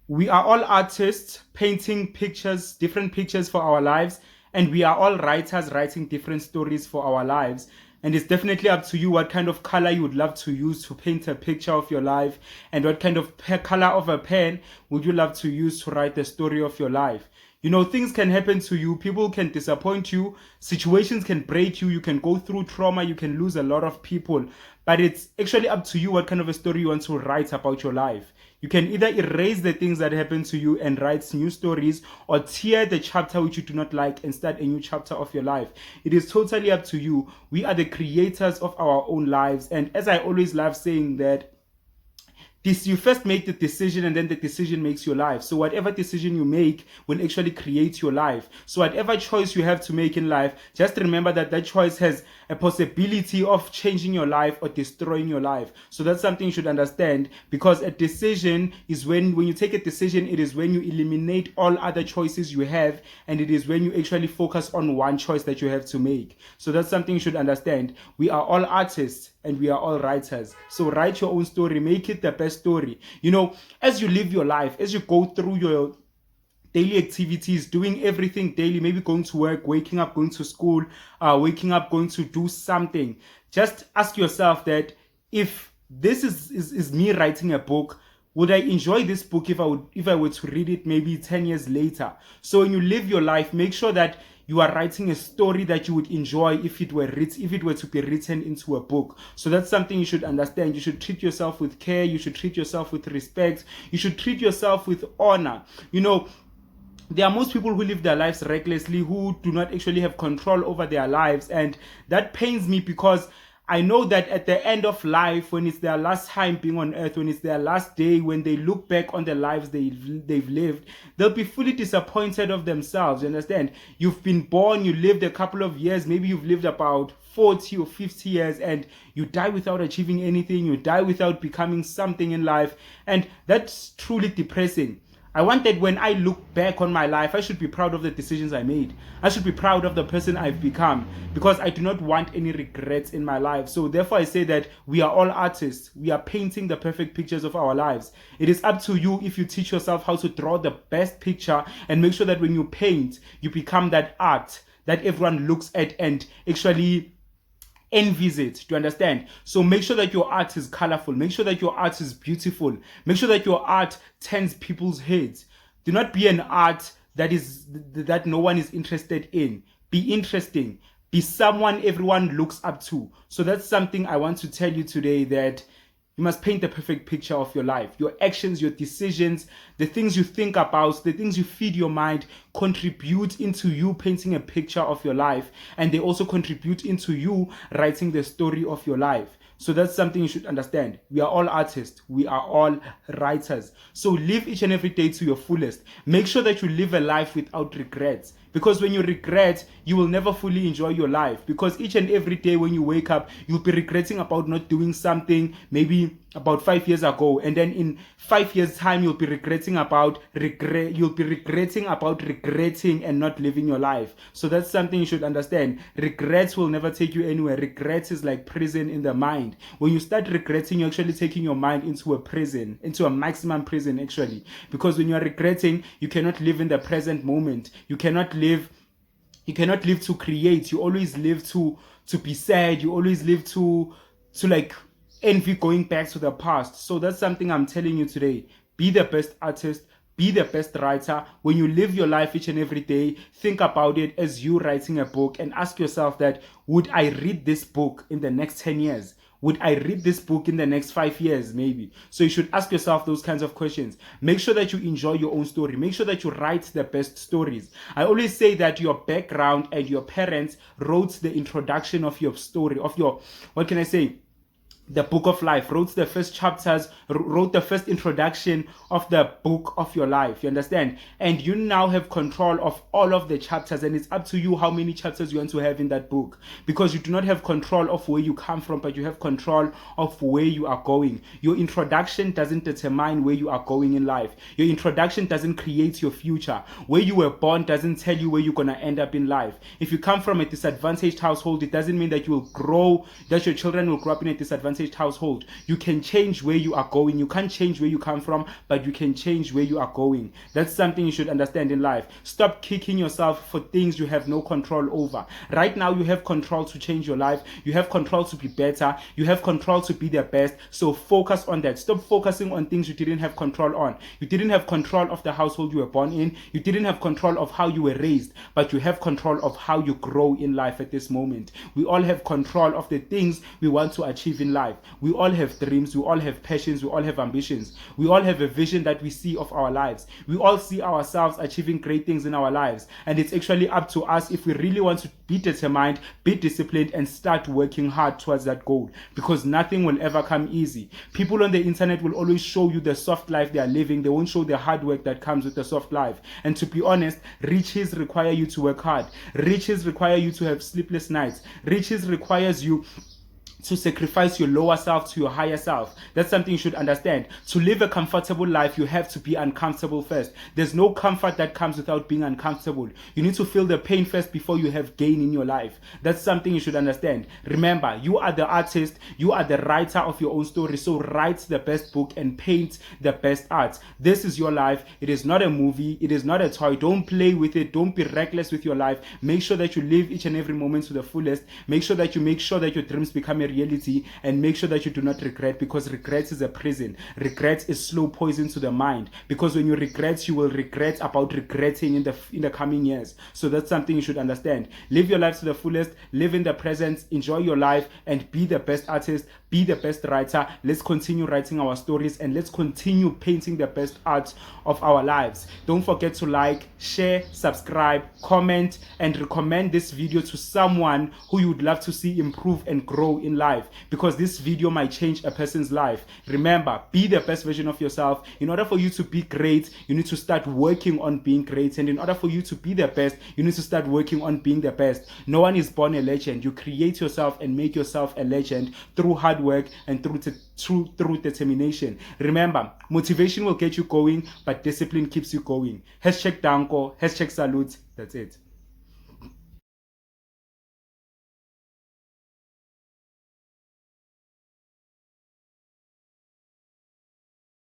We are all artists painting pictures, different pictures for our lives, and we are all writers writing different stories for our lives. And it's definitely up to you what kind of color you would love to use to paint a picture of your life, and what kind of color of a pen would you love to use to write the story of your life. You know, things can happen to you, people can disappoint you, situations can break you, you can go through trauma, you can lose a lot of people. But it's actually up to you what kind of a story you want to write about your life. You can either erase the things that happen to you and write new stories, or tear the chapter which you do not like and start a new chapter of your life. It is totally up to you. We are the creators of our own lives. And as I always love saying that, you first make the decision, and then the decision makes your life. So whatever decision you make will actually create your life. So whatever choice you have to make in life, just remember that that choice has a possibility of changing your life or destroying your life. So that's something you should understand, because a decision is when you take a decision, it is when you eliminate all other choices you have, and it is when you actually focus on one choice that you have to make. So that's something you should understand. We are all artists and we are all writers. So write your own story, make it the best story. You know, as you live your life, as you go through your daily activities, doing everything daily, maybe going to work, waking up, going to school, waking up, going to do something, just ask yourself that if this is me writing a book, would I enjoy this book if I were to read it maybe 10 years later? So when you live your life, make sure that you are writing a story that you would enjoy if it were to be written into a book. So that's something you should understand. You should treat yourself with care. You should treat yourself with respect. You should treat yourself with honor. You know, there are most people who live their lives recklessly, who do not actually have control over their lives. And that pains me, because I know that at the end of life, when it's their last time being on earth, when it's their last day, when they look back on the lives they've lived, they'll be fully disappointed of themselves. You understand? You've been born, you lived a couple of years, maybe you've lived about 40 or 50 years, and you die without achieving anything, you die without becoming something in life. And that's truly depressing. I want that when I look back on my life, I should be proud of the decisions I made. I should be proud of the person I've become, because I do not want any regrets in my life. So therefore I say that we are all artists. We are painting the perfect pictures of our lives. It is up to you if you teach yourself how to draw the best picture, and make sure that when you paint, you become that art that everyone looks at and actually envies it. Do you understand? So make sure that your art is colorful. Make sure that your art is beautiful. Make sure that your art turns people's heads. Do not be an art that no one is interested in. Be interesting. Be someone everyone looks up to. So that's something I want to tell you today, that you must paint the perfect picture of your life. Your actions, your decisions, the things you think about, the things you feed your mind contribute into you painting a picture of your life. And they also contribute into you writing the story of your life. So that's something you should understand. We are all artists. We are all writers. So live each and every day to your fullest. Make sure that you live a life without regrets. Because when you regret, you will never fully enjoy your life. Because each and every day when you wake up, you'll be regretting about not doing something maybe about 5 years ago. And then in 5 years' time, you'll be regretting about regretting and not living your life. So that's something you should understand. Regrets will never take you anywhere. Regrets is like prison in the mind. When you start regretting, you're actually taking your mind into a prison, into a maximum prison actually. Because when you're regretting, you cannot live in the present moment. You cannot live to create. You always live to be sad. You always live to like envy going back to the past. So that's something I'm telling you today. Be the best artist. Be the best writer. When you live your life each and every day, think about it as you writing a book, and ask yourself that, would I read this book in the next 10 years? Would I read this book in the next 5 years, maybe? So you should ask yourself those kinds of questions. Make sure that you enjoy your own story. Make sure that you write the best stories. I always say that your background and your parents wrote the introduction of your story, of your, what can I say? The book of life, wrote the first chapters, wrote the first introduction of the book of your life. You understand? And you now have control of all of the chapters, and it's up to you how many chapters you want to have in that book, because you do not have control of where you come from, but you have control of where you are going. Your introduction doesn't determine where you are going in life. Your introduction doesn't create your future. Where you were born doesn't tell you where you're going to end up in life. If you come from a disadvantaged household, it doesn't mean that you will grow, that your children will grow up in a disadvantaged disadvantaged household, you can change where you are going. You can't change where you come from, but you can change where you are going. That's something you should understand in life. Stop kicking yourself for things you have no control over. Right now, you have control to change your life. You have control to be better. You have control to be the best. So focus on that. Stop focusing on things you didn't have control on. You didn't have control of the household you were born in. You didn't have control of how you were raised, but you have control of how you grow in life at this moment. We all have control of the things we want to achieve in life. We all have dreams. We all have passions. We all have ambitions. We all have a vision that we see of our lives. We all see ourselves achieving great things in our lives. And it's actually up to us if we really want to be determined, be disciplined, and start working hard towards that goal. Because nothing will ever come easy. People on the internet will always show you the soft life they are living. They won't show the hard work that comes with the soft life. And to be honest, riches require you to work hard. Riches require you to have sleepless nights. Riches requires you to sacrifice your lower self to your higher self. That's something you should understand. To live a comfortable life, you have to be uncomfortable first. There's no comfort that comes without being uncomfortable. You need to feel the pain first before you have gain in your life. That's something you should understand. Remember, you are the artist, you are the writer of your own story. So write the best book and paint the best art. This is your life. It is not a movie. It is not a toy. Don't play with it. Don't be reckless with your life. Make sure that you live each and every moment to the fullest. Make sure that your dreams become a reality, and make sure that you do not regret, because regret is a prison. Regret is slow poison to the mind, because when you regret, you will regret about regretting in the coming years. So that's something you should understand. Live your life to the fullest, live in the present, enjoy your life, and be the best artist, be the best writer. Let's continue writing our stories, and let's continue painting the best art of our lives. Don't forget to like, share, subscribe, comment, and recommend this video to someone who you would love to see improve and grow in life, because this video might change a person's life. Remember, be the best version of yourself. In order for you to be great, you need to start working on being great, and in order for you to be the best, you need to start working on being the best. No one is born a legend. You create yourself and make yourself a legend through hard work and through determination. Remember, motivation will get you going, but discipline keeps you going. #Danko, #salute. That's it.